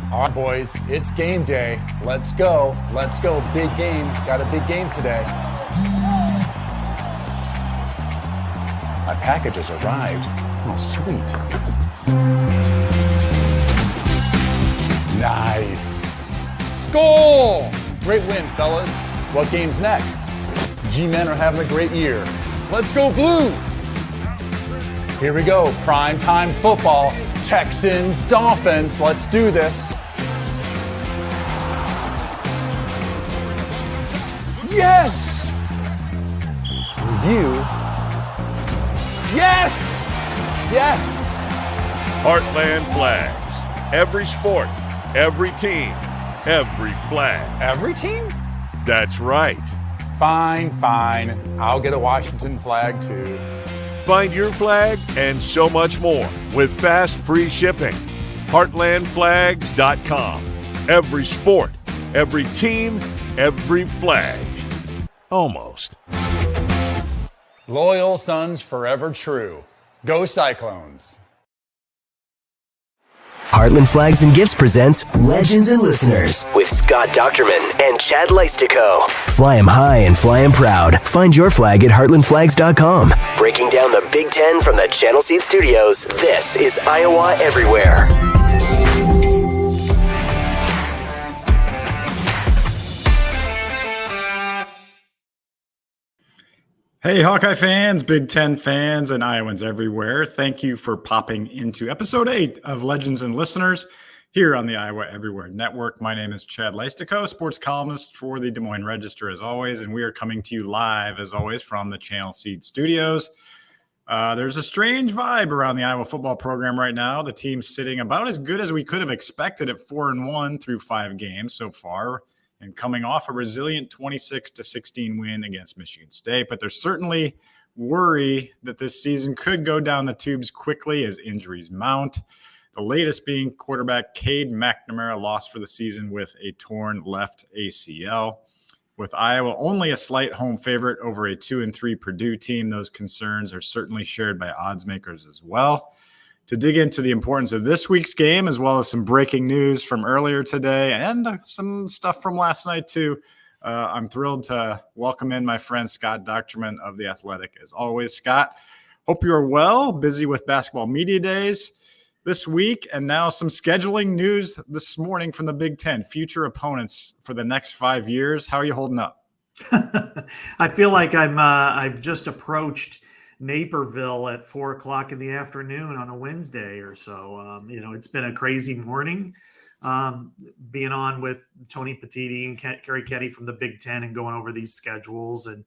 All right, boys, it's game day. Let's go. Let's go. Big game. Got a big game today. My package has arrived. Oh, sweet. Nice. Score! Great win, fellas. What game's next? G-Men are having a great year. Let's go Blue! Here we go. Primetime football. Texans, Dolphins. Let's do this. Yes! Review. Yes! Yes! Heartland Flags. Every sport, every team, every flag. Every team? That's right. Fine. I'll get a Washington flag too. Find your flag and so much more with fast, free shipping. Heartlandflags.com. Every sport, every team, every flag. Almost. Loyal sons forever true. Go Cyclones. Heartland Flags and Gifts presents Legends and Listeners with Scott Dochterman and Chad Leistikow. Fly 'em high and fly 'em proud. Find your flag at heartlandflags.com. Breaking down the Big Ten from the Channel Seed Studios, this is Iowa Everywhere. Hey, Hawkeye fans, Big Ten fans, and Iowans everywhere. Thank you for popping into episode 8 of Legends and Listeners here on the Iowa Everywhere Network. My name is Chad Leistikow, sports columnist for the Des Moines Register as always, and we are coming to you live as always from the Channel Seed Studios. There's a strange vibe around the Iowa football program right now. The team's sitting about as good as we could have expected at 4-1 through 5 games so far, and coming off a resilient 26-16 win against Michigan State. But there's certainly worry that this season could go down the tubes quickly as injuries mount. The latest being quarterback Cade McNamara lost for the season with a torn left ACL. With Iowa only a slight home favorite over a 2-3 Purdue team, those concerns are certainly shared by odds makers as well. To dig into the importance of this week's game, as well as some breaking news from earlier today and some stuff from last night too, I'm thrilled to welcome in my friend Scott Dochterman of The Athletic. As always, Scott, hope you are well, busy with basketball media days this week, and now some scheduling news this morning from the Big Ten, future opponents for the next 5 years. How are you holding up? I feel like I've just approached Naperville at 4:00 in the afternoon on a Wednesday or so. It's been a crazy morning being on with Tony Petiti and Kerry Kenny from the Big Ten and going over these schedules and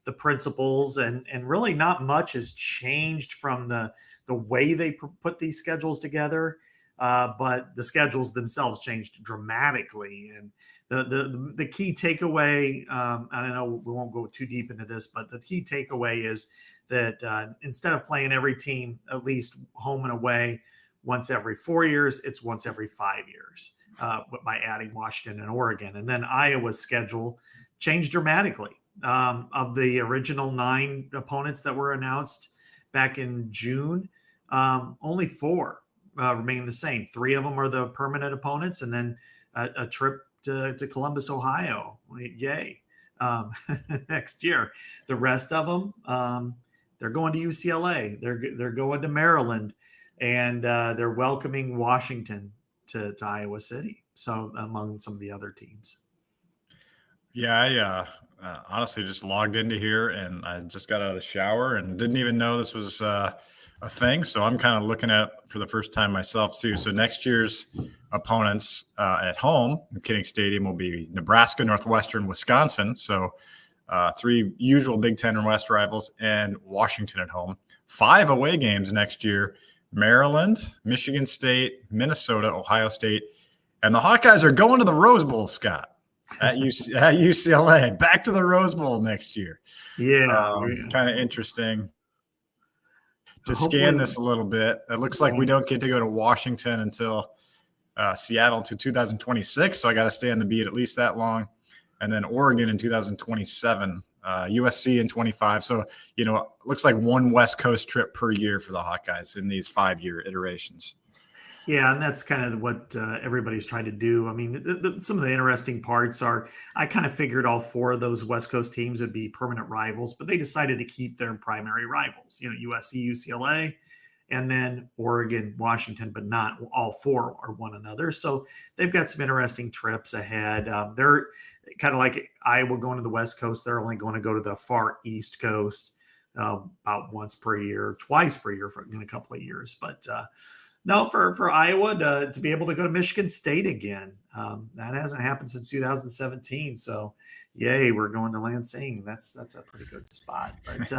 the principles, and really not much has changed from the way they put these schedules together. But the schedules themselves changed dramatically. And the key takeaway, I don't know, we won't go too deep into this, but the key takeaway is that instead of playing every team at least home and away once every 4 years, it's once every 5 years by adding Washington and Oregon. And then Iowa's schedule changed dramatically. Of the original 9 opponents that were announced back in June, only 4 remain the same. 3 of them are the permanent opponents, and then a trip to Columbus, Ohio. Yay. Next year. The rest of them, they're going to UCLA. They're going to Maryland, and they're welcoming Washington to Iowa City. So among some of the other teams. Yeah, I honestly just logged into here, and I just got out of the shower and didn't even know this was a thing. So I'm kind of looking at for the first time myself too. So next year's opponents at home in Kinnick Stadium will be Nebraska, Northwestern, Wisconsin. So 3 usual Big Ten and West rivals, and Washington at home. 5 away games next year: Maryland, Michigan State, Minnesota, Ohio State, and the Hawkeyes are going to the Rose Bowl, Scott, at UCLA. Back to the Rose Bowl next year. Yeah. Kind of interesting. To scan this a little bit, it looks like we don't get to go to Washington until Seattle to 2026. So I got to stay on the beat at least that long. And then Oregon in 2027, USC in 25. So, it looks like one West Coast trip per year for the Hawkeyes in these 5-year iterations. Yeah, and that's kind of what everybody's trying to do. I mean, some of the interesting parts are I kind of figured all four of those West Coast teams would be permanent rivals, but they decided to keep their primary rivals, USC, UCLA, and then Oregon, Washington, but not all four are one another. So they've got some interesting trips ahead. They're kind of like Iowa going to the West Coast. They're only going to go to the far East Coast about once per year, twice per year in a couple of years. But no, for Iowa to be able to go to Michigan State again, that hasn't happened since 2017. So, yay, we're going to Lansing. That's a pretty good spot. But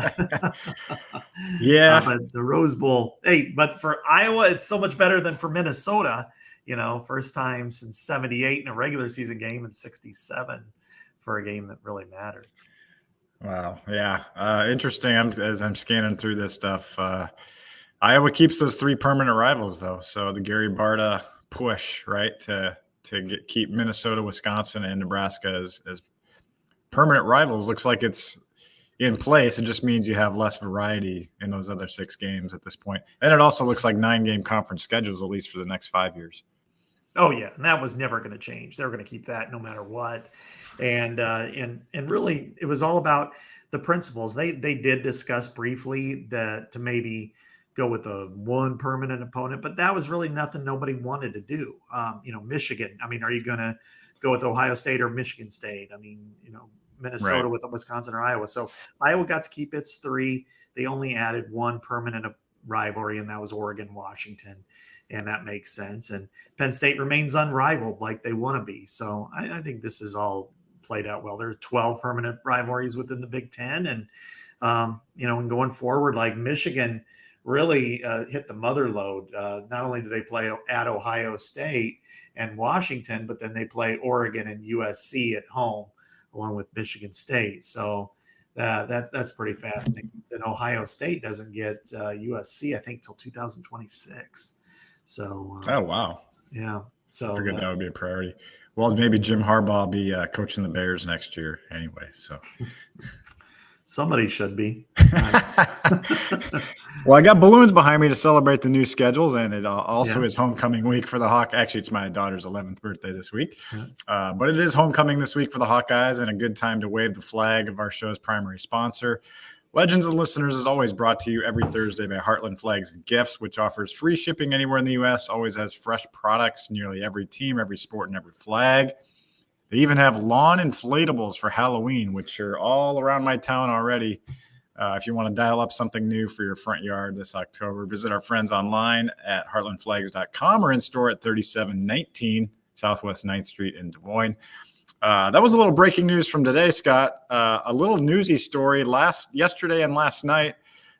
Yeah. but the Rose Bowl, hey, but for Iowa, it's so much better than for Minnesota. First time since '78 in a regular season game and '67 for a game that really mattered. Wow. Yeah. Interesting. As I'm scanning through this stuff. Iowa keeps those three permanent rivals, though. So the Gary Barta push, right, to keep Minnesota, Wisconsin, and Nebraska as permanent rivals looks like it's in place. It just means you have less variety in those other 6 games at this point. And it also looks like 9-game conference schedules, at least for the next 5 years. Oh yeah, and that was never going to change. They were going to keep that no matter what. And really, it was all about the principles. They did discuss briefly that to maybe go with one permanent opponent, but that was really nothing nobody wanted to do. Michigan. I mean, are you going to go with Ohio State or Michigan State? I mean, Minnesota Right. with Wisconsin or Iowa. So Iowa got to keep its 3. They only added one permanent rivalry, and that was Oregon, Washington. And that makes sense. And Penn State remains unrivaled like they want to be. So I think this is all played out well. There are 12 permanent rivalries within the Big Ten. And, and going forward, like Michigan really hit the mother load. Not only do they play at Ohio State and Washington, but then they play Oregon and USC at home along with Michigan State. So that's pretty fascinating. Then Ohio State doesn't get USC, I think, till 2026. So, Oh, wow. yeah. So I figured that would be a priority. Well, maybe Jim Harbaugh will be coaching the Bears next year anyway. So somebody should be. Well, I got balloons behind me to celebrate the new schedules, and it also Yes. is homecoming week for the Hawk. Actually, it's my daughter's 11th birthday this week, Yeah. but it is homecoming this week for the Hawkeyes, and a good time to wave the flag of our show's primary sponsor. Legends and Listeners is always brought to you every Thursday by Heartland Flags and Gifts, which offers free shipping anywhere in the U.S., always has fresh products, nearly every team, every sport, and every flag. They even have lawn inflatables for Halloween, which are all around my town already. If you want to dial up something new for your front yard this October, visit our friends online at heartlandflags.com or in store at 3719 Southwest 9th Street in Des Moines. That was a little breaking news from today, Scott. A little newsy story yesterday and last night.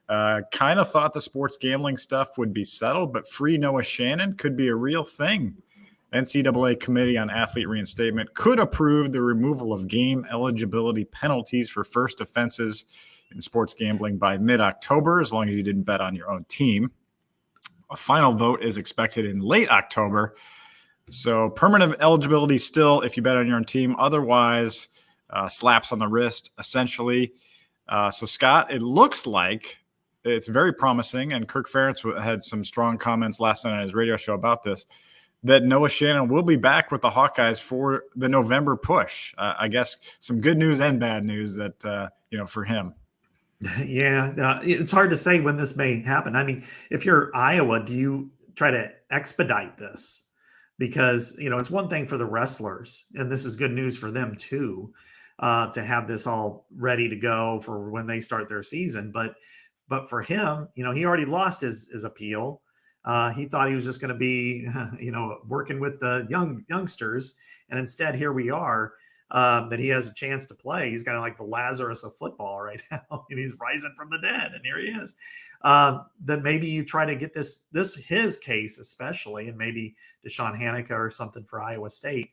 Kind of thought the sports gambling stuff would be settled, but free Noah Shannon could be a real thing. NCAA Committee on Athlete Reinstatement could approve the removal of game eligibility penalties for first offenses in sports gambling by mid-October, as long as you didn't bet on your own team. A final vote is expected in late October. So permanent eligibility still if you bet on your own team. Otherwise, slaps on the wrist, essentially. So, Scott, it looks like it's very promising, and Kirk Ferentz had some strong comments last night on his radio show about this, that Noah Shannon will be back with the Hawkeyes for the November push. I guess some good news and bad news that, for him. Yeah, it's hard to say when this may happen. I mean, if you're Iowa, do you try to expedite this? Because, it's one thing for the wrestlers, and this is good news for them too, to have this all ready to go for when they start their season. But for him, he already lost his appeal. He thought he was just going to be, working with the youngsters. And instead, here we are. That he has a chance to play. He's kind of like the Lazarus of football right now. And he's rising from the dead, and here he is. Then maybe you try to get his case especially, and maybe Deshaun Hanukkah or something for Iowa State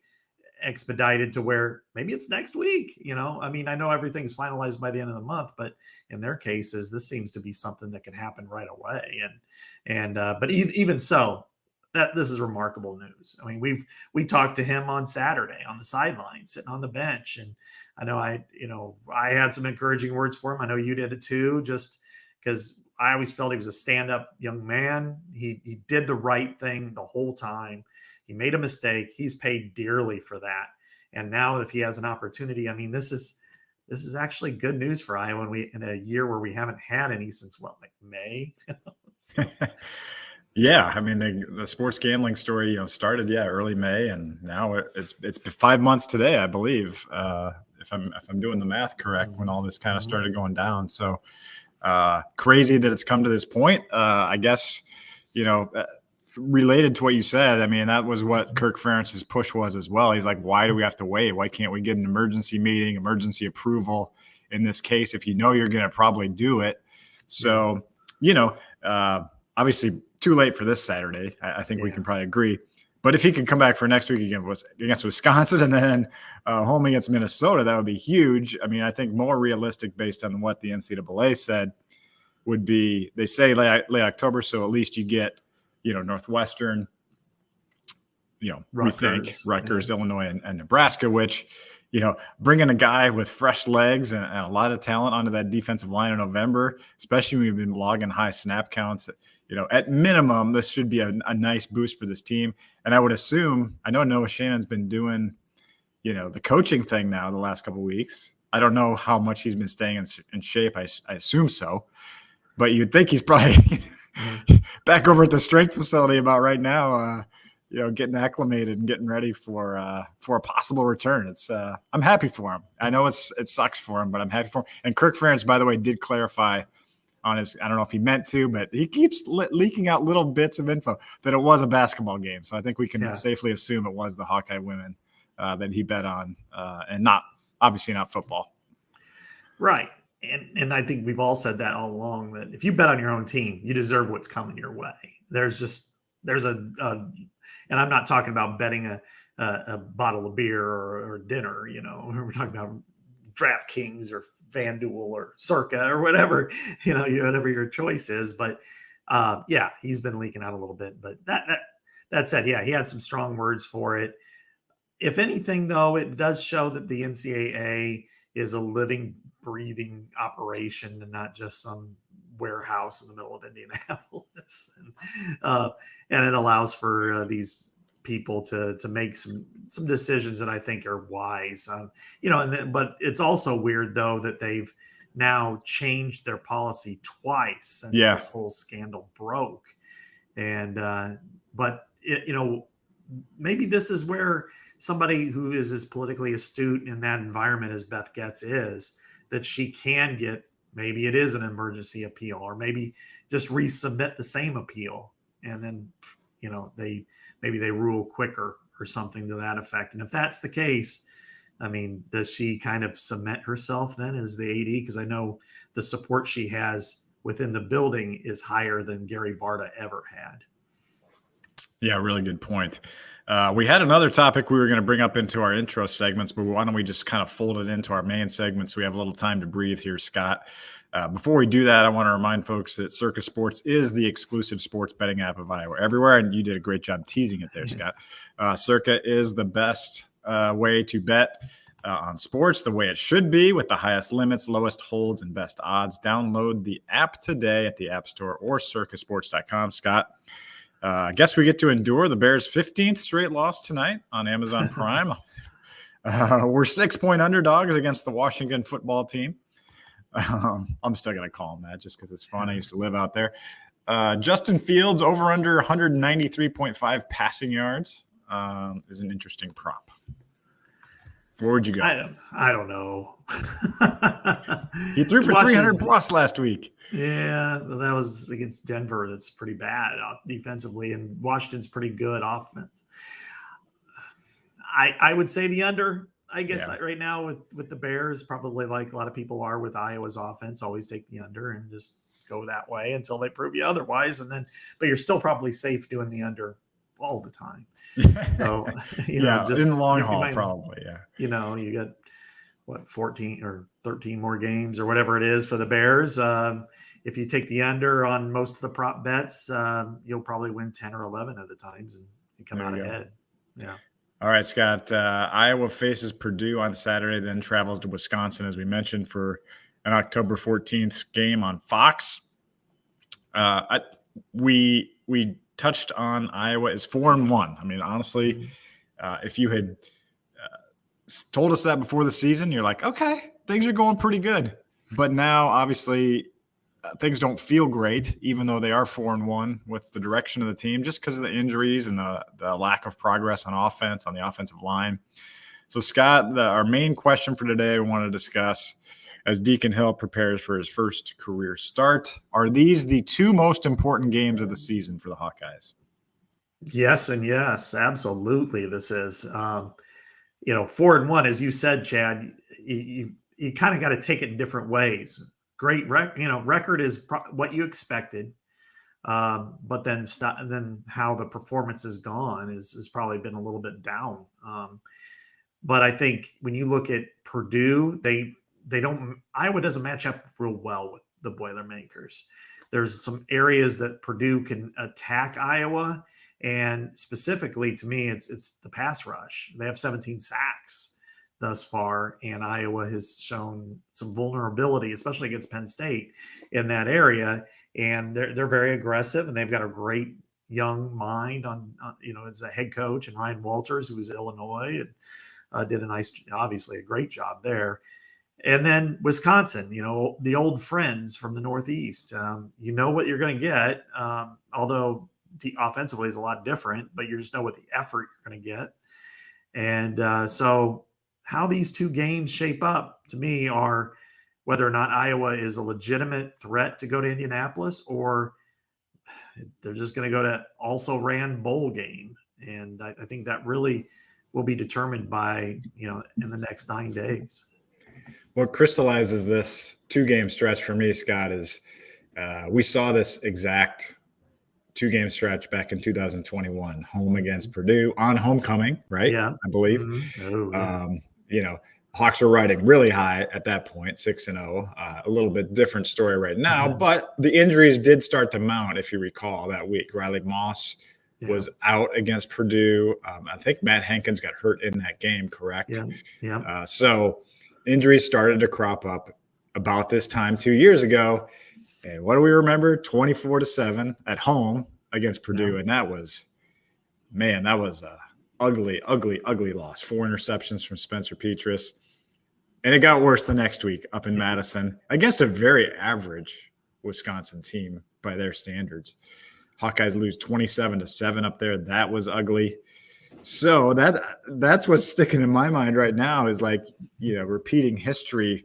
expedited to where maybe it's next week. I mean, I know everything's finalized by the end of the month, but in their cases, this seems to be something that can happen right away. But even so, this is remarkable news. I mean, we talked to him on Saturday on the sideline, sitting on the bench, and I know I had some encouraging words for him. I know you did it too, just because I always felt he was a stand-up young man. He did the right thing the whole time. He made a mistake. He's paid dearly for that. And now if he has an opportunity, I mean, this is actually good news for Iowa in a year where we haven't had any since like May. So. Yeah, I mean the sports gambling story, started early May, and now it's 5 months today, I believe, if I'm doing the math correct, when all this kind of started going down. So crazy that it's come to this point. I guess related to what you said, I mean that was what Kirk Ferentz's push was as well. He's like, why do we have to wait? Why can't we get an emergency meeting, emergency approval in this case if you're going to probably do it? So obviously too late for this Saturday. I think we can probably agree. But if he could come back for next week against Wisconsin and then home against Minnesota, that would be huge. I mean, I think more realistic based on what the NCAA said would be, they say late October, so at least you get, Northwestern, Rutgers, we think Rutgers, Illinois, and Nebraska, which, bringing a guy with fresh legs and a lot of talent onto that defensive line in November, especially when we've been logging high snap counts, at minimum, this should be a nice boost for this team. And I would assume, I know Noah Shannon's been doing, the coaching thing now the last couple of weeks. I don't know how much he's been staying in shape. I assume so. But you'd think he's probably back over at the strength facility about right now, getting acclimated and getting ready for a possible return. It's I'm happy for him. I know it sucks for him, but I'm happy for him. And Kirk Ferentz, by the way, did clarify on his, I don't know if he meant to, but he keeps leaking out little bits of info that it was a basketball game. So I think we can safely assume it was the Hawkeye women that he bet on, and obviously not football. Right. And I think we've all said that all along, that if you bet on your own team, you deserve what's coming your way. There's and I'm not talking about betting a bottle of beer or dinner, we're talking about DraftKings or FanDuel or Circa or whatever, whatever your choice is. But he's been leaking out a little bit, but that said, he had some strong words for it. If anything, though, it does show that the NCAA is a living, breathing operation and not just some warehouse in the middle of Indianapolis. And it allows for these people to make some decisions that I think are wise. But it's also weird, though, that they've now changed their policy twice since this whole scandal broke. And maybe this is where somebody who is as politically astute in that environment as Beth Getz is, that she can get, maybe it is an emergency appeal, or maybe just resubmit the same appeal. And then, they rule quicker or something to that effect. And if that's the case, I mean, does she kind of cement herself then as the AD? Because I know the support she has within the building is higher than Gary Barta ever had. Yeah, really good point. We had another topic we were going to bring up into our intro segments, but why don't we just kind of fold it into our main segment so we have a little time to breathe here, Scott. Before we do that, I want to remind folks that Circa Sports is the exclusive sports betting app of Iowa Everywhere, and you did a great job teasing it there, Scott. Circa is the best way to bet on sports, the way it should be, with the highest limits, lowest holds, and best odds. Download the app today at the App Store or circasports.com, Scott. I guess we get to endure the Bears' 15th straight loss tonight on Amazon Prime. We're 6-point underdogs against the Washington football team. I'm still going to call them that just because it's fun. I used to live out there. Justin Fields over under 193.5 passing yards is an interesting prop. Where would you go? I don't know. He threw for 300 plus last week. Yeah, well, that was against Denver. That's pretty bad defensively, and Washington's pretty good offense. I would say the under. I guess right now with the Bears, probably like a lot of people are with Iowa's offense, always take the under and just go that way until they prove you otherwise. But you're still probably safe doing the under all the time. So, just in the long haul, probably. Yeah. You got 14 or 13 more games or whatever it is for the Bears. If you take the under on most of the prop bets, you'll probably win 10 or 11 of the times and come out ahead. Yeah. All right, Scott. Iowa faces Purdue on Saturday, then travels to Wisconsin, as we mentioned, for an October 14th game on Fox. We touched on Iowa is 4-1. I mean, honestly, if you had told us that before the season, you're like, okay, things are going pretty good. But now, obviously, things don't feel great, even though they are 4-1 with the direction of the team, just because of the injuries and the lack of progress on offense, on the offensive line. So, Scott, our main question for today we want to discuss as Deacon Hill prepares for his first career start. Are these the two most important games of the season for the Hawkeyes? Yes, and yes, absolutely. This is, 4-1, as you said, Chad. You kind of got to take it in different ways. Great record is what you expected, but then how the performance has gone has probably been a little bit down. But I think when you look at Purdue, Iowa doesn't match up real well with the Boilermakers. There's some areas that Purdue can attack Iowa, and specifically to me, it's the pass rush. They have 17 sacks thus far, and Iowa has shown some vulnerability, especially against Penn State in that area. And they're very aggressive, and they've got a great young mind on as a head coach, and Ryan Walters, who was at Illinois, and did obviously a great job there. And then Wisconsin, the old friends from the Northeast. You know what you're going to get, although offensively is a lot different, but you just know what the effort you're going to get. And so how these two games shape up to me are whether or not Iowa is a legitimate threat to go to Indianapolis, or they're just going to go to also-ran bowl game. And I think that really will be determined by, in the next 9 days. What crystallizes this 2-game stretch for me, Scott, is we saw this exact 2-game stretch back in 2021, home against Purdue on homecoming, right? Yeah, I believe. Oh, yeah. Hawks were riding really high at that point, 6-0. A little bit different story right now, but the injuries did start to mount, if you recall, that week. Riley Moss was out against Purdue. I think Matt Hankins got hurt in that game, correct? Yeah. So injuries started to crop up about this time 2 years ago. And what do we remember? 24-7 at home against Purdue. Yeah. And that was a ugly, ugly, ugly loss. 4 interceptions from Spencer Petras. And it got worse the next week up in Madison against a very average Wisconsin team by their standards. Hawkeyes lose 27-7 up there. That was ugly. So that's what's sticking in my mind right now is repeating history.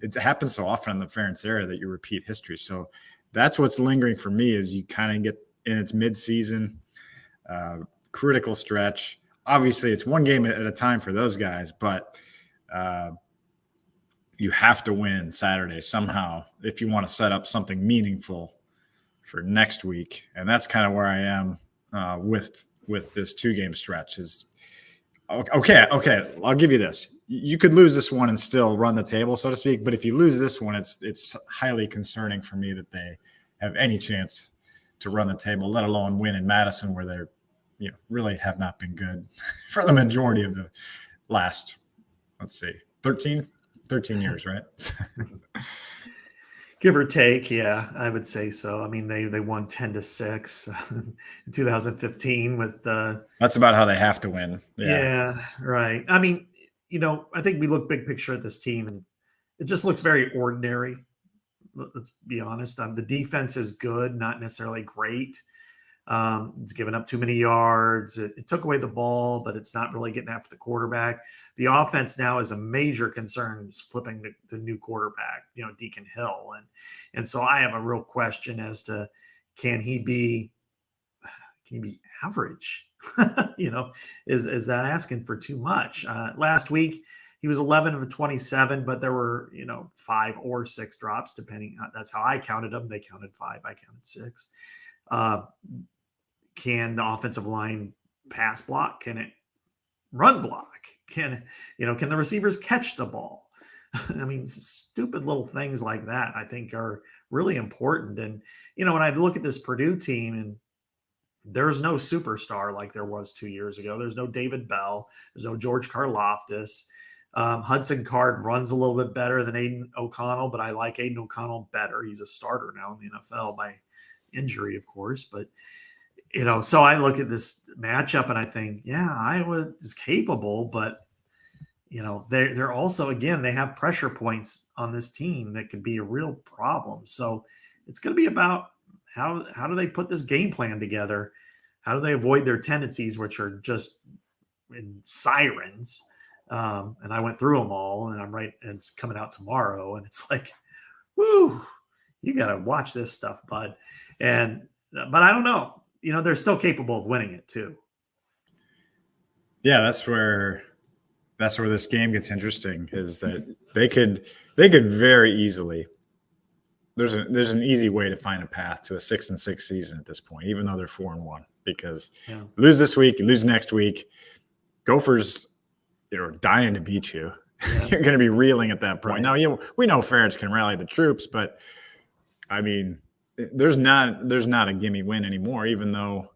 It happens so often in the Ferentz era that you repeat history. So that's what's lingering for me is you kind of get in its midseason critical stretch. Obviously, it's one game at a time for those guys, but you have to win Saturday somehow if you want to set up something meaningful for next week. And that's kind of where I am with this 2-game stretch is okay. I'll give you this. You could lose this one and still run the table, so to speak. But if you lose this one, it's highly concerning for me that they have any chance to run the table, let alone win in Madison, where they're, really have not been good for the majority of the last, 13 years, right? Give or take, yeah, I would say so. I mean, they won 10-6 in 2015 with. That's about how they have to win. Yeah, right. I mean, I think we look big picture at this team, and it just looks very ordinary. Let's be honest. The defense is good, not necessarily great. It's given up too many yards. It took away the ball, but it's not really getting after the quarterback. The offense now is a major concern, is flipping the new quarterback, Deacon Hill. And so I have a real question as to, can he be average? Is that asking for too much? Last week, he was 11 of 27, but there were, 5 or 6 drops, depending. That's how I counted them. They counted 5. I counted 6. Can the offensive line pass block? Can it run block? Can the receivers catch the ball? I mean, stupid little things like that, I think, are really important. And, when I look at this Purdue team, and there's no superstar like there was 2 years ago. There's no David Bell. There's no George Karlaftis. Hudson Card runs a little bit better than Aiden O'Connell, but I like Aiden O'Connell better. He's a starter now in the NFL by injury, of course. But, so I look at this matchup and I think, yeah, Iowa is capable, but, they're also, again, they have pressure points on this team that could be a real problem. So it's going to be about how do they put this game plan together? How do they avoid their tendencies, which are just in sirens? And I went through them all, and and it's coming out tomorrow. And it's like, whoo, you got to watch this stuff, bud. But I don't know, they're still capable of winning it too. Yeah. That's where this game gets interesting, is that they could very easily, there's an easy way to find a path to a 6-6 season at this point, even though they're 4-1, because you lose this week, you lose next week, Gophers, dying to beat you. Yeah. You're going to be reeling at that point. Right. Now, we know Ferentz can rally the troops, but I mean, there's not a gimme win anymore, even though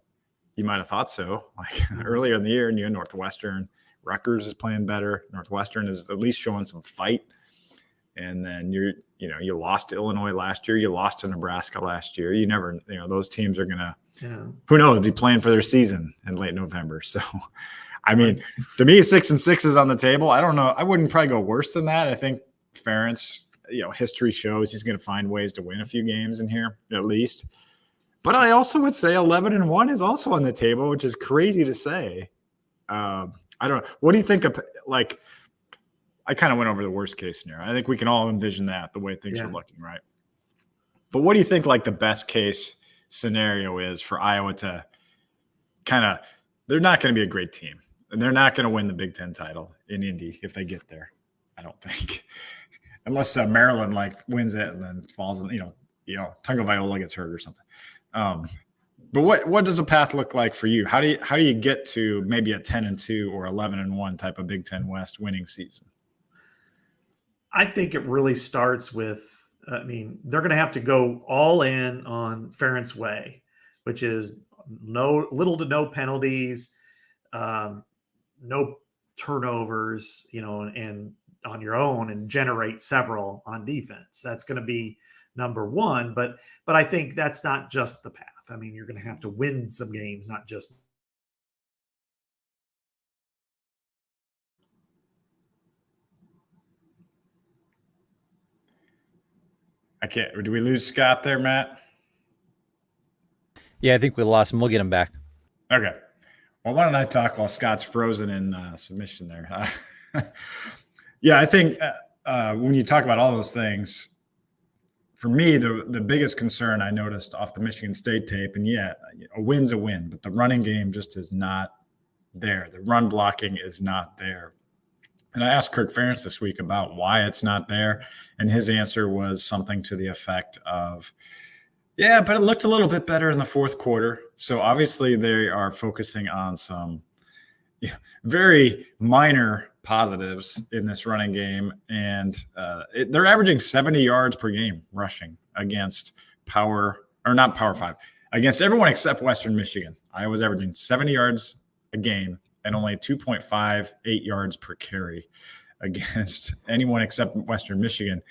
you might have thought so. Like earlier in the year, and you had Northwestern, Rutgers is playing better. Northwestern is at least showing some fight. And then you lost to Illinois last year. You lost to Nebraska last year. You never, those teams are going to, who knows, be playing for their season in late November. So, I mean, to me, 6-6 is on the table. I don't know. I wouldn't probably go worse than that. I think Ferentz, history shows he's going to find ways to win a few games in here, at least. But I also would say 11-1 is also on the table, which is crazy to say. I don't know. What do you think of, like, I kind of went over the worst case scenario. I think we can all envision that, the way things are looking, right? But what do you think, like, the best case scenario is for Iowa to kind of – they're not going to be a great team, and they're not going to win the Big Ten title in Indy if they get there, I don't think. Unless Maryland, wins it and then falls – Tagovailoa gets hurt or something. But what does a path look like for you? How do you get to maybe a 10-2 or 11-1 type of Big Ten West winning season? I think it really starts with, they're going to have to go all in on Ferentz way, which is little to no penalties, no turnovers, and on your own, and generate several on defense. That's going to be number one. But I think that's not just the path. You're going to have to win some games, not just. I can't. Do we lose Scott there, Matt? Yeah, I think we lost him. We'll get him back. Okay. Well, why don't I talk while Scott's frozen in submission there? Yeah, I think when you talk about all those things, for me, the biggest concern I noticed off the Michigan State tape, and a win's a win, but the running game just is not there. The run blocking is not there. And I asked Kirk Ferentz this week about why it's not there, and his answer was something to the effect of, but it looked a little bit better in the fourth quarter. So obviously they are focusing on some very minor positives in this running game, and they're averaging 70 yards per game rushing against not Power 5, against everyone except Western Michigan. I was averaging 70 yards a game and only 2.58 yards per carry against anyone except Western Michigan.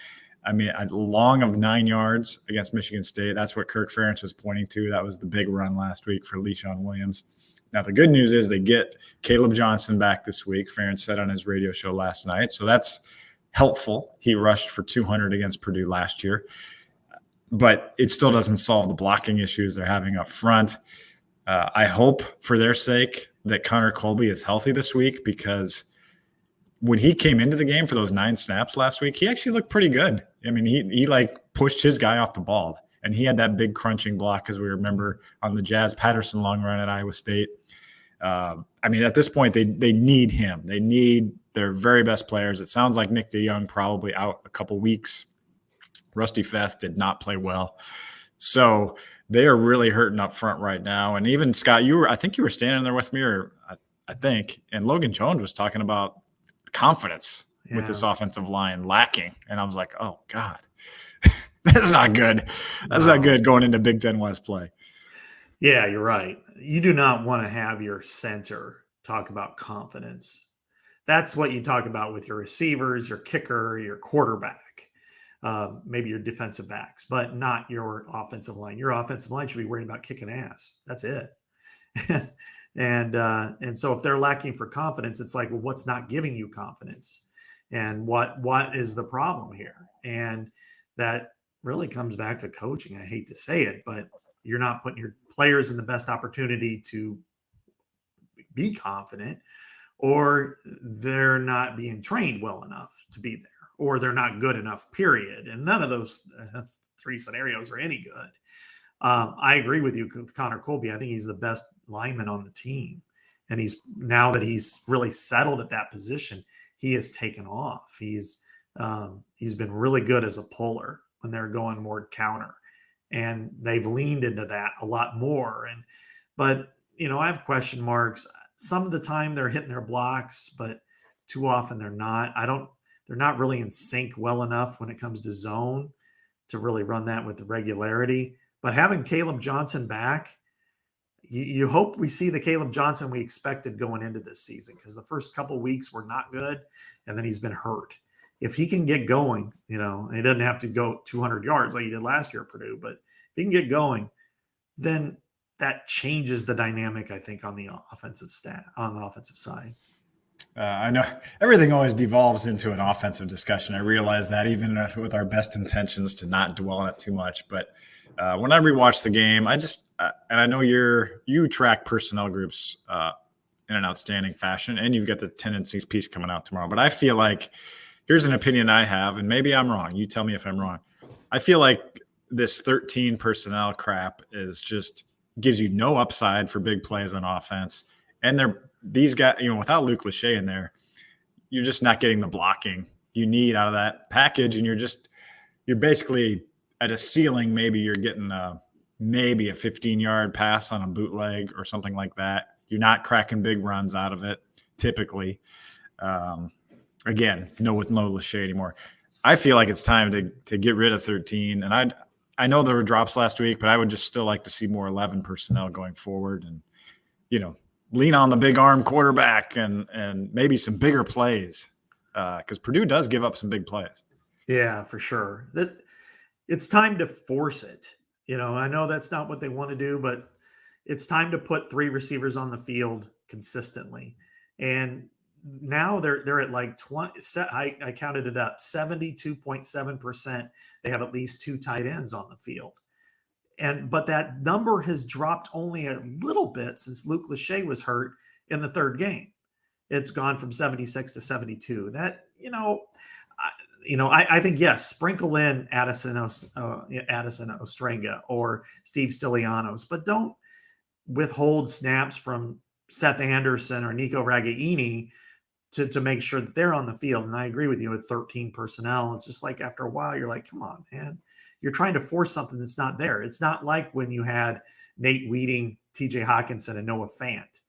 A long of 9 yards against Michigan State. That's what Kirk Ferentz was pointing to. That was the big run last week for Le'Shawn Williams. Now, the good news is they get Caleb Johnson back this week. Ferentz said on his radio show last night. So that's helpful. He rushed for 200 against Purdue last year. But it still doesn't solve the blocking issues they're having up front. I hope for their sake that Connor Colby is healthy this week, because when he came into the game for those 9 snaps last week, he actually looked pretty good. He pushed his guy off the ball, and he had that big crunching block, as we remember on the Jazz Patterson long run at Iowa State. At this point, they need him. They need their very best players. It sounds like Nick DeYoung probably out a couple weeks. Rusty Feth did not play well. So they are really hurting up front right now. And even Scott, I think you were standing there with me, and Logan Jones was talking about confidence with this offensive line lacking. And I was like, oh God, that's not good. That's not good going into Big Ten West play. Yeah, you're right. You do not want to have your center talk about confidence. That's what you talk about with your receivers, your kicker, your quarterback. maybe your defensive backs, but not your offensive line. Your offensive line should be worried about kicking ass. That's it. And so if they're lacking for confidence, it's like, well, what's not giving you confidence, and what is the problem here? And that really comes back to coaching. I hate to say it, but you're not putting your players in the best opportunity to be confident, or they're not being trained well enough to be there, or they're not good enough, period. And none of those three scenarios are any good. I agree with you, Connor Colby. I think he's the best lineman on the team. And now that he's really settled at that position, he has taken off. He's been really good as a puller when they're going more counter. And they've leaned into that a lot more. But I have question marks. Some of the time they're hitting their blocks, but too often they're not. They're not really in sync well enough when it comes to zone to really run that with regularity. But having Caleb Johnson back, you hope we see the Caleb Johnson we expected going into this season, because the first couple of weeks were not good, and then he's been hurt. If he can get going, he doesn't have to go 200 yards like he did last year at Purdue, but if he can get going, then that changes the dynamic, I think, on the offensive side. I know everything always devolves into an offensive discussion. I realize that, even with our best intentions to not dwell on it too much. But when I rewatch the game, and I know you track personnel groups in an outstanding fashion, and you've got the tendencies piece coming out tomorrow. But I feel like, here's an opinion I have, and maybe I'm wrong. You tell me if I'm wrong. I feel like this 13 personnel crap gives you no upside for big plays on offense. And these guys, without Luke Lachey in there, you're just not getting the blocking you need out of that package. And you're basically at a ceiling. Maybe you're getting maybe a 15-yard pass on a bootleg or something like that. You're not cracking big runs out of it typically. Again, with no Lachey anymore. I feel like it's time to get rid of 13. And I know there were drops last week, but I would just still like to see more 11 personnel going forward, and lean on the big arm quarterback and maybe some bigger plays, because Purdue does give up some big plays. Yeah, for sure. It's time to force it. I know that's not what they want to do, but it's time to put three receivers on the field consistently. And now they're at like 20. I counted it up, 72.7%. They have at least two tight ends on the field. But that number has dropped only a little bit since Luke Lachey was hurt in the third game. It's gone from 76 to 72. That, I think, yes, sprinkle in Addison Ostrenga or Steve Stylianos, but don't withhold snaps from Seth Anderson or Nico Ragaini to make sure that they're on the field. And I agree with you with 13 personnel. It's just like, after a while, you're like, come on, man. You're trying to force something that's not there. It's not like when you had Nate Wheating, TJ Hawkinson, and Noah Fant.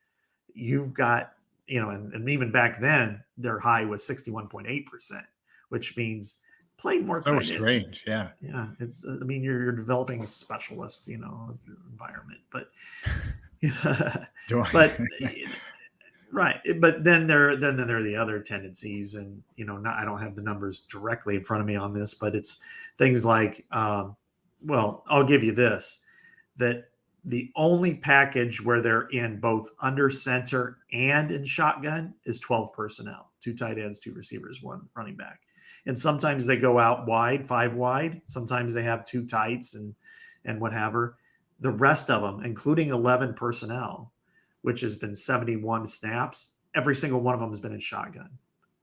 You've got, and even back then, their high was 61.8%, which means play more so time. Strange, yeah. Yeah, you're developing a specialist, environment, but but right. But then there are the other tendencies, and I don't have the numbers directly in front of me on this, but it's things like, I'll give you this, that the only package where they're in both under center and in shotgun is 12 personnel, 2 tight ends, 2 receivers, 1 running back. And sometimes they go out wide, 5 wide. Sometimes they have 2 tights and whatever. The rest of them, including 11 personnel, which has been 71 snaps, every single one of them has been in shotgun.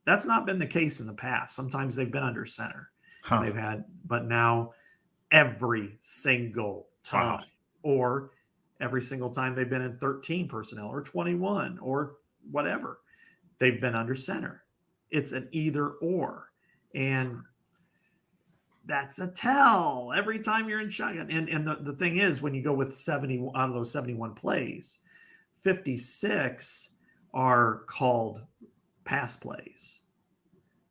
That's not been the case in the past. Sometimes they've been under center. But now every single time, or every single time they've been in 13 personnel or 21 or whatever, they've been under center. It's an either or. And that's a tell every time you're in shotgun. And the thing is, when you go with 70 out of those 71 plays, 56 are called pass plays.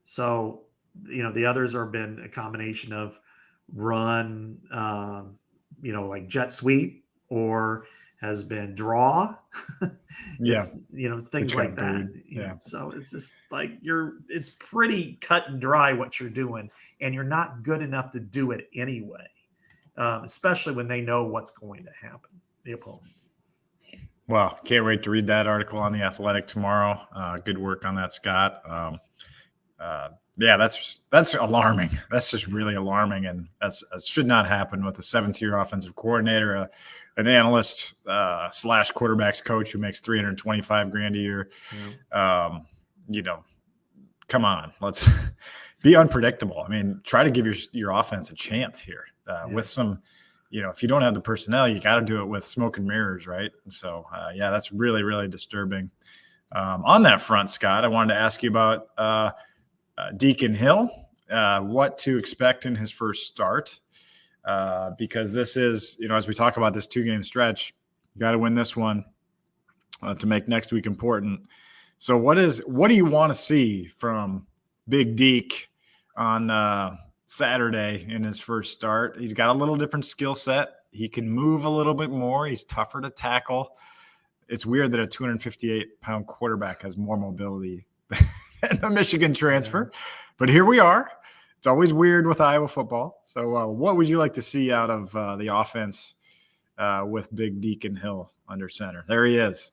So, the others have been a combination of run, like jet sweep, or has been draw, Yeah. It's, things Trent like that. Breed. Yeah. So it's just like it's pretty cut and dry what you're doing, and you're not good enough to do it anyway, especially when they know what's going to happen, the opponent. Well, can't wait to read that article on The Athletic tomorrow. Good work on that, Scott. Yeah, that's alarming. That's just really alarming, and that should not happen with a seventh-year offensive coordinator, an analyst / quarterbacks coach who makes $325,000 a year. Come on, let's be unpredictable. I mean, try to give your offense a chance here with some. If you don't have the personnel, you got to do it with smoke and mirrors, right? And so, that's really, really disturbing. On that front, Scott, I wanted to ask you about Deacon Hill, what to expect in his first start, because this is, as we talk about this 2-game stretch, you got to win this one to make next week important. So what do you want to see from Big Deke on Saturday in his first start? He's got a little different skill set. He can move a little bit more. He's tougher to tackle. It's weird that a 258-pound quarterback has more mobility than a Michigan transfer, but here we are. It's always weird with Iowa football. So what would you like to see out of the offense with Big Deacon Hill under center? There he is.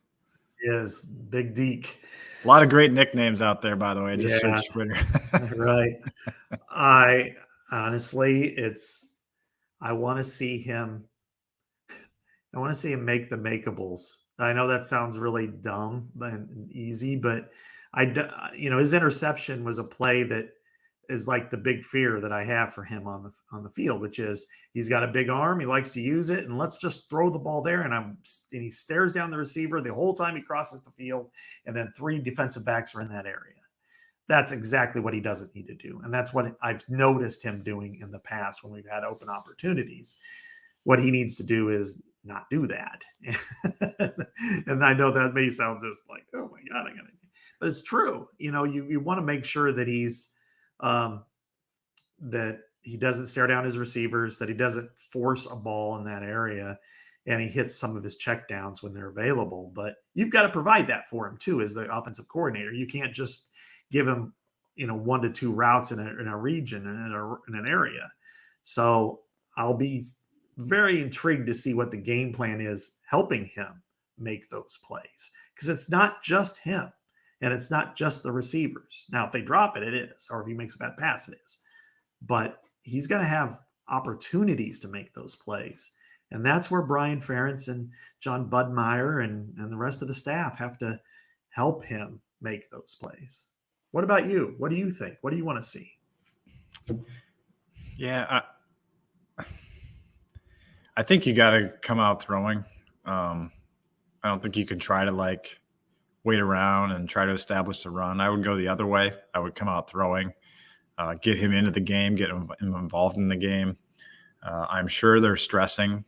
He is Big Deke. A lot of great nicknames out there, by the way. Just search Twitter. Right. I honestly, I want to see him make the makeables. I know that sounds really dumb and easy, but his interception was a play that is like the big fear that I have for him on the field, which is he's got a big arm. He likes to use it, and let's just throw the ball there. And he stares down the receiver the whole time he crosses the field, and then 3 defensive backs are in that area. That's exactly what he doesn't need to do. And that's what I've noticed him doing in the past when we've had open opportunities. What he needs to do is not do that. And I know that may sound just like, oh my God, but it's true. You want to make sure that he's, that he doesn't stare down his receivers, that he doesn't force a ball in that area, and he hits some of his checkdowns when they're available. But you've got to provide that for him too, as the offensive coordinator. You can't just give him, 1 to 2 routes in a region and in an area. So I'll be very intrigued to see what the game plan is helping him make those plays, because it's not just him and it's not just the receivers. Now, if they drop it, it is, or if he makes a bad pass, it is. But he's going to have opportunities to make those plays. And that's where Brian Ferentz and John Budmeyer and the rest of the staff have to help him make those plays. What about you? What do you think? What do you want to see? Yeah, I think you got to come out throwing. I don't think you can try to wait around and try to establish the run. I would go the other way. I would come out throwing, get him into the game, get him involved in the game. I'm sure they're stressing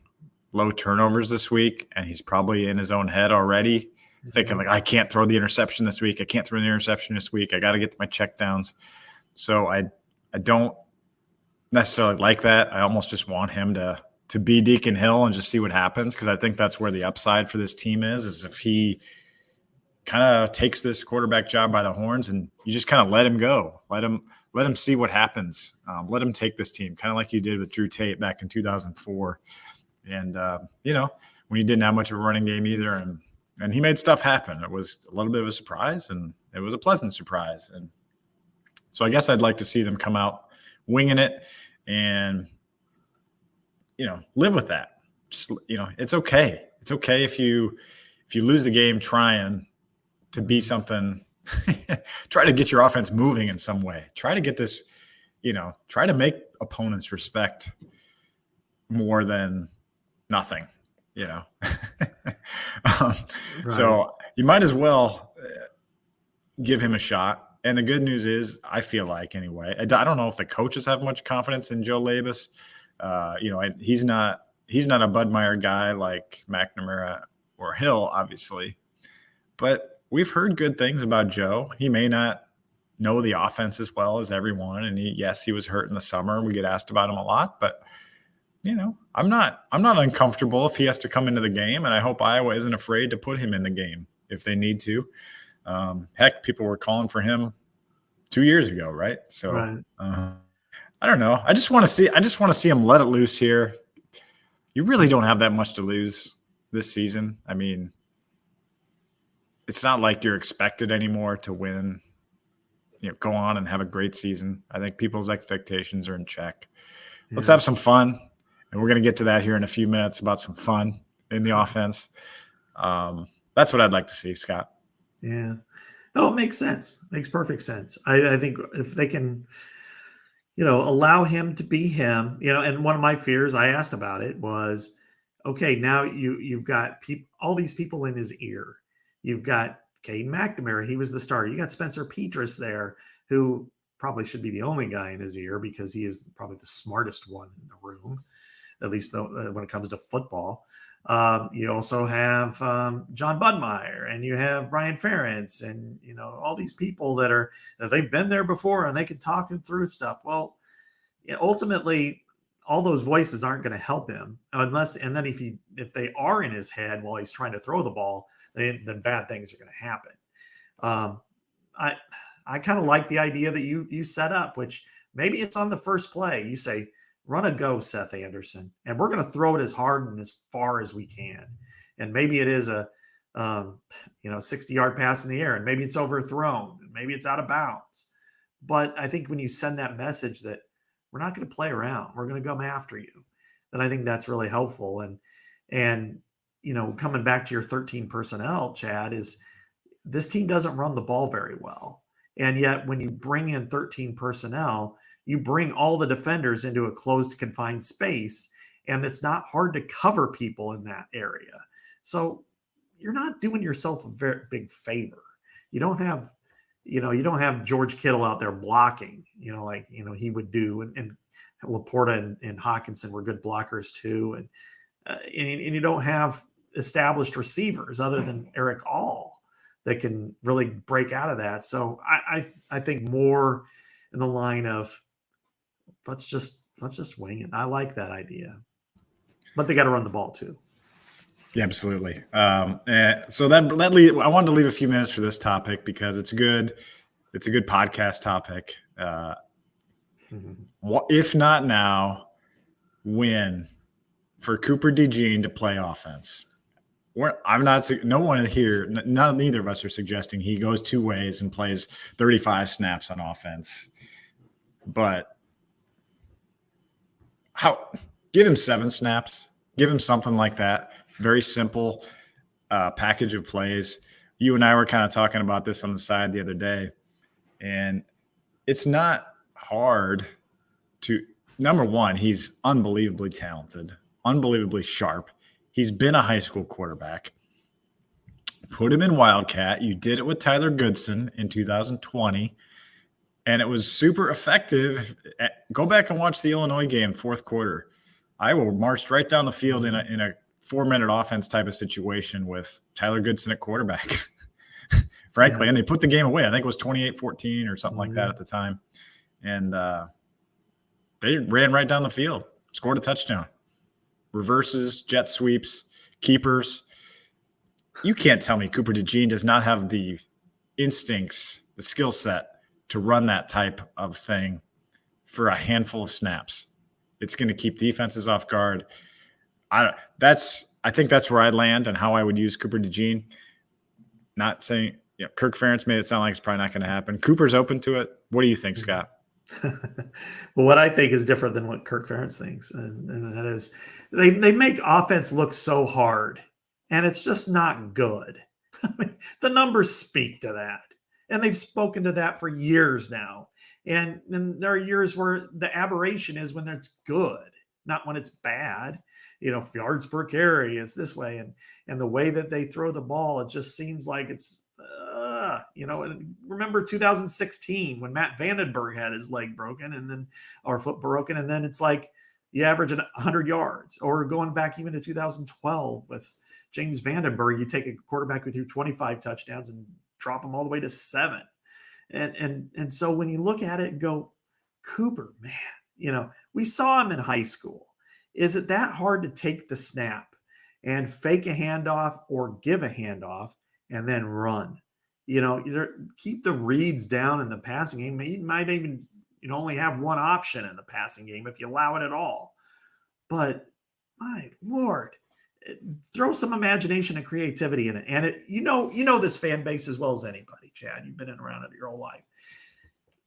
low turnovers this week, and he's probably in his own head already, thinking I can't throw the interception this week. I can't throw the interception this week. I got to get my checkdowns. So I don't necessarily like that. I almost just want him to be Deacon Hill and just see what happens, because I think that's where the upside for this team is if he kind of takes this quarterback job by the horns and you just kind of let him go. Let him see what happens. Let him take this team, kind of like you did with Drew Tate back in 2004. And, when you didn't have much of a running game either. And he made stuff happen. It was a little bit of a surprise, and it was a pleasant surprise. And so I guess I'd like to see them come out winging it and, live with that. Just, it's okay. It's okay if you lose the game trying to be something. Try to get your offense moving in some way. Try to get this, try to make opponents respect more than nothing, Right. So you might as well give him a shot. And the good news is, I feel like anyway, I don't know if the coaches have much confidence in Joe Labus. He's not a Budmeyer guy like McNamara or Hill, obviously, but we've heard good things about Joe. He may not know the offense as well as everyone. And he was hurt in the summer. We get asked about him a lot, but I'm not uncomfortable if he has to come into the game, and I hope Iowa isn't afraid to put him in the game if they need to. Heck, people were calling for him 2 years ago, right? So Right. I don't know. I just want to see him let it loose here. You really don't have that much to lose this season. I mean, it's not like you're expected anymore to win. Go on and have a great season. I think people's expectations are in check. Let's have some fun. And we're going to get to that here in a few minutes about some fun in the offense. That's what I'd like to see, Scott. Yeah. Oh, it makes sense. Makes perfect sense. I think if they can, allow him to be him, and one of my fears, I asked about it, was, okay, now you've got all these people in his ear. You've got Cade McNamara. He was the starter. You got Spencer Petras there, who probably should be the only guy in his ear because he is probably the smartest one in the room, at least when it comes to football. You also have John Budmeyer, and you have Brian Ferentz, and all these people that they've been there before and they can talk him through stuff. Well, ultimately, all those voices aren't going to help him and then if they are in his head while he's trying to throw the ball, then bad things are going to happen. I kind of like the idea that you set up, which maybe it's on the first play. You say, run a go, Seth Anderson, and we're going to throw it as hard and as far as we can. And maybe it is a 60-yard pass in the air, and maybe it's overthrown, and maybe it's out of bounds. But I think when you send that message that we're not going to play around, we're going to come after you, then I think that's really helpful. And coming back to your 13 personnel, Chad, is this team doesn't run the ball very well. And yet when you bring in 13 personnel, you bring all the defenders into a closed, confined space, and it's not hard to cover people in that area. So you're not doing yourself a very big favor. You don't have George Kittle out there blocking, he would do, and Laporta and Hawkinson were good blockers too. And you don't have established receivers other than Eric All that can really break out of that. So I think more in the line of let's just wing it. I like that idea, but they got to run the ball too. Yeah, absolutely. So I wanted to leave a few minutes for this topic because it's a good podcast topic. If not now, when for Cooper DeJean to play offense? Neither of us are suggesting he goes two ways and plays 35 snaps on offense. But give him 7 snaps, give him something like that. Very simple package of plays. You and I were kind of talking about this on the side the other day, and it's not hard to – number one, he's unbelievably talented, unbelievably sharp. He's been a high school quarterback. Put him in Wildcat. You did it with Tyler Goodson in 2020, and it was super effective. Go back and watch the Illinois game, fourth quarter. Iowa marched right down the field in a 4-minute offense type of situation with Tyler Goodson at quarterback, frankly. Yeah. And they put the game away. I think it was 28-14 or something like that at the time. And they ran right down the field, scored a touchdown. Reverses, jet sweeps, keepers. You can't tell me Cooper DeJean does not have the instincts, the skill set to run that type of thing for a handful of snaps. It's going to keep defenses off guard. I think that's where I'd land and how I would use Cooper DeJean. Not saying Kirk Ferentz made it sound like it's probably not going to happen. Cooper's open to it. What do you think, Scott? Well, what I think is different than what Kirk Ferentz thinks, and that is they make offense look so hard, and it's just not good. I mean, the numbers speak to that, and they've spoken to that for years now. And there are years where the aberration is when it's good, not when it's bad. Yards per carry is this way, and the way that they throw the ball, it just seems like it's. And remember 2016 when Matt Vandenberg had his leg broken or foot broken, and then it's like you average 100 yards, or going back even to 2012 with James Vandenberg, you take a quarterback who threw 25 touchdowns and drop them all the way to 7. And so when you look at it and go, Cooper, man, we saw him in high school. Is it that hard to take the snap and fake a handoff or give a handoff and then run. Keep the reads down in the passing game. You might even only have one option in the passing game if you allow it at all. But my Lord, throw some imagination and creativity in it. And this fan base as well as anybody, Chad. You've been around it your whole life.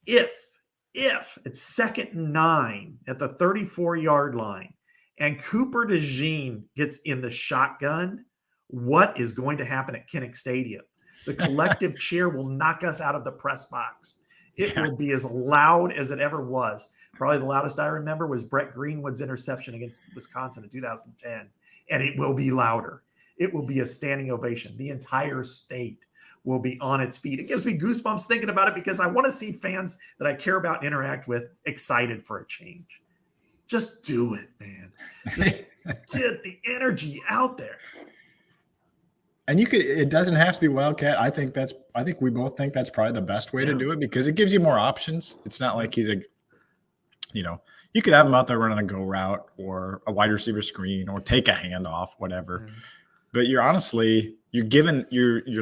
If it's 2nd and 9 at the 34-yard line and Cooper DeJean gets in the shotgun, what is going to happen at Kinnick Stadium? The collective cheer will knock us out of the press box. It will be as loud as it ever was. Probably the loudest I remember was Brett Greenwood's interception against Wisconsin in 2010. And it will be louder. It will be a standing ovation. The entire state will be on its feet. It gives me goosebumps thinking about it because I want to see fans that I care about and interact with excited for a change. Just do it, man. Just get the energy out there. And it doesn't have to be Wildcat. I think we both think that's probably the best way to do it because it gives you more options. It's not like he's you could have him out there running a go route or a wide receiver screen or take a handoff, whatever. Mm-hmm. But you're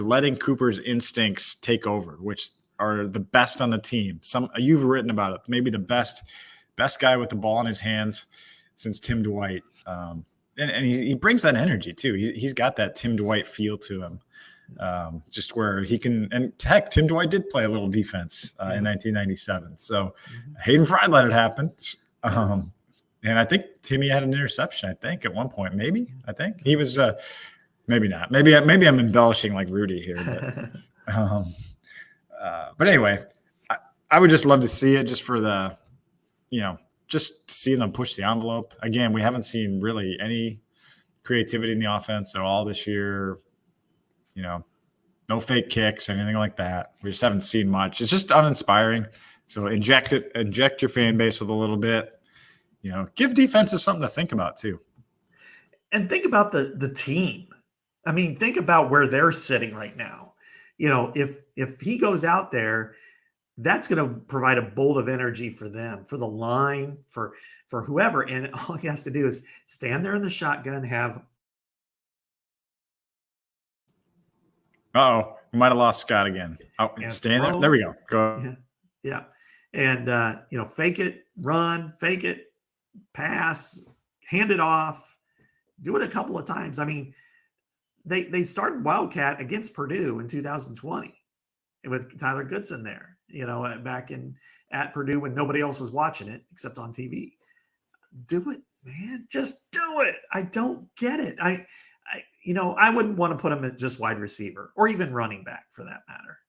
letting Cooper's instincts take over, which are the best on the team. You've written about it, maybe the best guy with the ball in his hands since Tim Dwight. And he brings that energy too. He's got that Tim Dwight feel to him, just where he can. And heck, Tim Dwight did play a little defense in 1997. So Hayden Fry let it happen. And I think Timmy had an interception. I think at one point, I think he was. Maybe not. Maybe I'm embellishing like Rudy here. But anyway, I would just love to see it just for the, just seeing them push the envelope. Again, we haven't seen really any creativity in the offense at all this year. No fake kicks, anything like that. We just haven't seen much. It's just uninspiring. So inject your fan base with a little bit. Give defenses something to think about too. And think about the team. I mean, think about where they're sitting right now. If he goes out there, that's going to provide a bolt of energy for them, for the line, for whoever. And all he has to do is stand there in the shotgun, have. Uh-oh, we might have lost Scott again. Oh, stand there. There we go. Go. Yeah. And, fake it, run, fake it, pass, hand it off, do it a couple of times. I mean, they started Wildcat against Purdue in 2020 with Tyler Goodson there. Back at Purdue when nobody else was watching it except on TV. Do it, man. Just do it. I don't get it. I wouldn't want to put him at just wide receiver or even running back for that matter.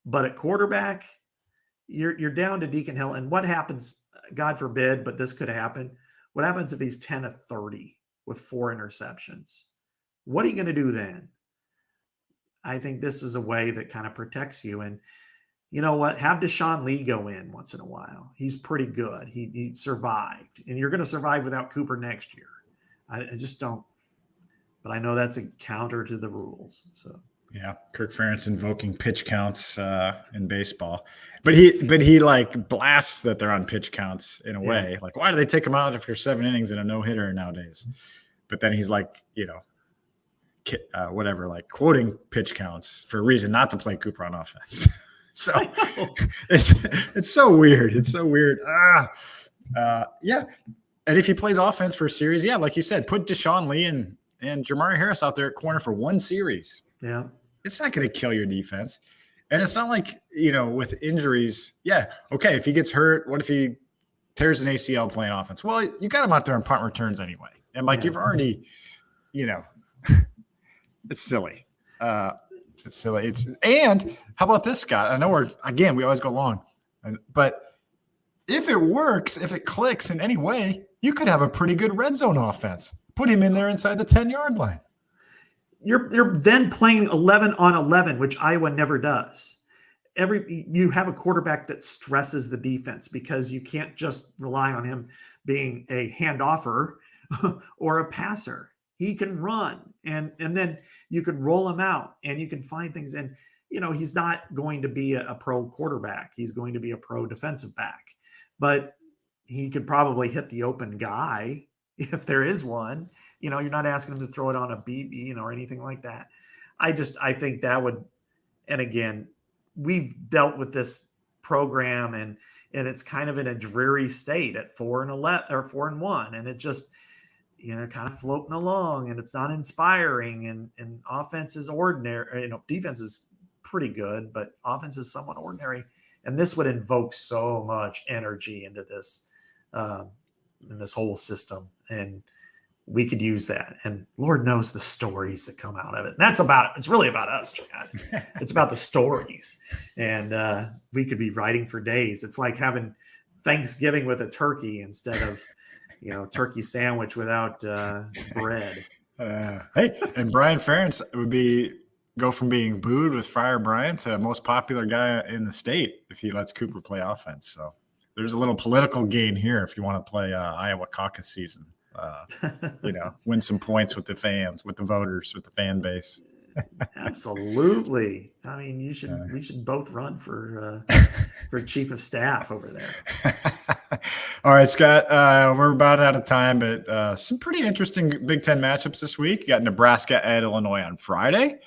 But at quarterback, you're down to Deacon Hill. And what happens, God forbid, but this could happen. What happens if he's 10 of 30 with 4 interceptions? What are you going to do then? I think this is a way that kind of protects you. And you know what? Have Deshaun Lee go in once in a while. He's pretty good. He survived. And you're going to survive without Cooper next year. I just don't. But I know that's a counter to the rules. So yeah, Kirk Ferentz invoking pitch counts in baseball. But he like blasts that they're on pitch counts in a way. Like, why do they take him out after 7 innings and a no-hitter nowadays? But then he's like, whatever, like quoting pitch counts for a reason not to play Cooper on offense. So it's so weird. It's so weird. Yeah. And if he plays offense for a series, like you said, put Deshaun Lee and Jamari Harris out there at corner for one series. Yeah. It's not going to kill your defense. And it's not like, with injuries. Yeah. Okay. If he gets hurt, what if he tears an ACL playing offense? Well, you got him out there in punt returns anyway. And you've already, it's silly. It's silly. And how about this, Scott? I know we always go long, but if it works, if it clicks in any way, you could have a pretty good red zone offense. Put him in there inside the 10-yard line. You're then playing 11 on 11, which Iowa never does. You have a quarterback that stresses the defense because you can't just rely on him being a handoffer or a passer. He can run and then you can roll him out and you can find things. And, he's not going to be a pro quarterback. He's going to be a pro defensive back, but he could probably hit the open guy if there is one. You're not asking him to throw it on a BB, or anything like that. I think that would, and again, we've dealt with this program and it's kind of in a dreary state at 4-11 or 4-1. And it just, kind of floating along, and it's not inspiring, and offense is ordinary, defense is pretty good, but offense is somewhat ordinary. And this would invoke so much energy into this, in this whole system. And we could use that. And Lord knows the stories that come out of it. It's really about us, Chad. It's about the stories. And we could be writing for days. It's like having Thanksgiving with a turkey instead of, turkey sandwich without bread. Hey, and Brian Ferentz would go from being booed with Friar Brian to most popular guy in the state if he lets Cooper play offense. So there's a little political gain here if you want to play Iowa caucus season. Win some points with the fans, with the voters, with the fan base. Absolutely. I mean, we should both run for chief of staff over there. All right, Scott, we're about out of time, but some pretty interesting Big Ten matchups this week. You got Nebraska at Illinois on Friday.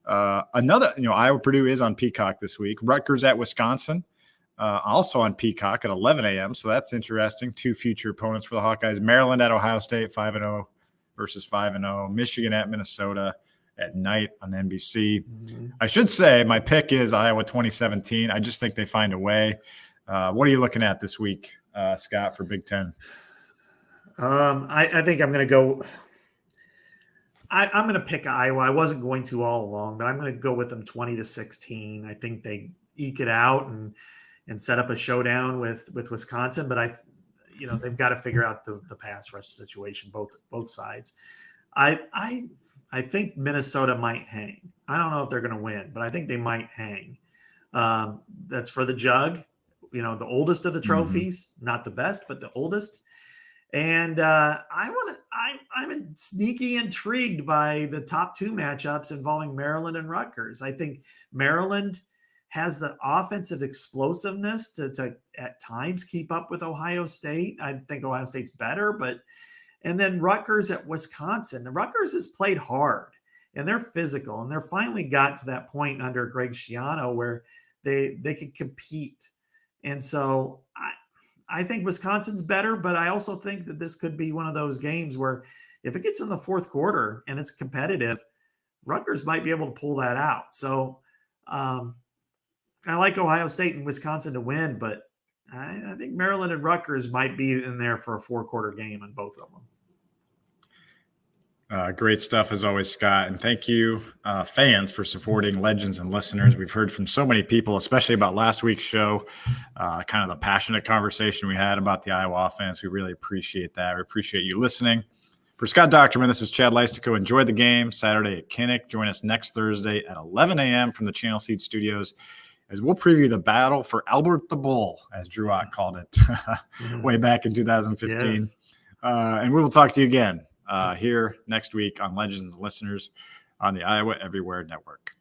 Iowa Purdue is on Peacock this week. Rutgers at Wisconsin, also on Peacock at 11 a.m. So that's interesting. Two future opponents for the Hawkeyes. Maryland at Ohio State, 5-0 versus 5-0. Michigan at Minnesota at night on NBC. Mm-hmm. I should say my pick is Iowa 2017. I just think they find a way. What are you looking at this week, Scott, for Big Ten? I think I'm going to go. I'm going to pick Iowa. I wasn't going to all along, but I'm going to go with them 20-16. I think they eke it out and set up a showdown with Wisconsin. But they've got to figure out the pass rush situation, both sides. I think Minnesota might hang. I don't know if they're going to win, but I think they might hang. That's for the jug, the oldest of the trophies, not the best, but the oldest. And I'm sneaky intrigued by the top two matchups involving Maryland and Rutgers. I think Maryland has the offensive explosiveness to at times keep up with Ohio State. I think Ohio State's better, and then Rutgers at Wisconsin. The Rutgers has played hard and they're physical, and they're finally got to that point under Greg Schiano where they could compete. And so I think Wisconsin's better, but I also think that this could be one of those games where if it gets in the fourth quarter and it's competitive, Rutgers might be able to pull that out. So I like Ohio State and Wisconsin to win, but I think Maryland and Rutgers might be in there for a 4-quarter game in both of them. Great stuff as always, Scott. And thank you, fans, for supporting Legends and Listeners. We've heard from so many people, especially about last week's show, kind of the passionate conversation we had about the Iowa offense. We really appreciate that. We appreciate you listening. For Scott Dochterman, this is Chad Leistikow. Enjoy the game Saturday at Kinnick. Join us next Thursday at 11 a.m. from the Channel Seed Studios as we'll preview the battle for Albert the Bull, as Drew Ott called it way back in 2015. Yes. And we will talk to you again here next week on Legends and Listeners on the Iowa Everywhere Network.